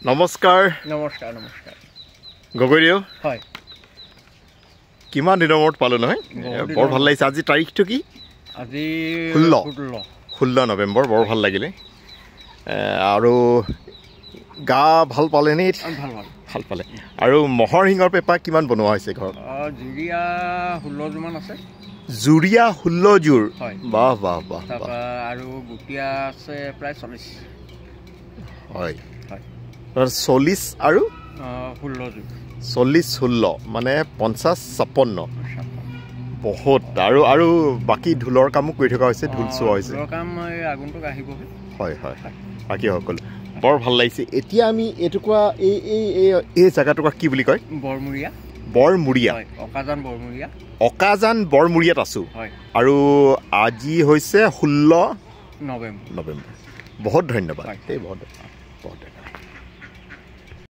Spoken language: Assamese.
নমস্কাৰ নমস্কাৰ নমস্কাৰ গগৈদেউ হয় কিমান দিনৰ মূৰত পালো নহয় বৰ ভাল লাগিছে আজি তাৰিখটো কি আজি 16 নৱেম্বৰ বৰ ভাল লাগিলে আৰু গা ভাল পালে নে ভাল পালে আৰু মহৰ শিঙৰ পেপা কিমান বনোৱা হৈছে ঘৰত জুৰিয়া 16 জোৰ মান আছে জুৰিয়া 16 জোৰ বাহ বাহ বাহ আৰু গুটিয়া আছে প্ৰায় 40 হয় 40 আৰু 16 জোৰ 40-16 মানে 50-56 বহুত আৰু বাকি ঢোলৰ কামো কৰি থকা হৈছে ঢোল চোৱা হৈছে ঢোলৰ কাম আগন্তুক আহিব হয় হয় বাকি সকল বৰ ভাল লাগিছে এতিয়া আমি এটুকুৰা এই জায়গাটুকুৰা কি বুলি কয় বৰমুৰিয়া অকাজান বৰমুৰিয়াত আছো আৰু আজি হৈছে 16 নৱেম্বৰ বহুত ধন্যবাদ বহুত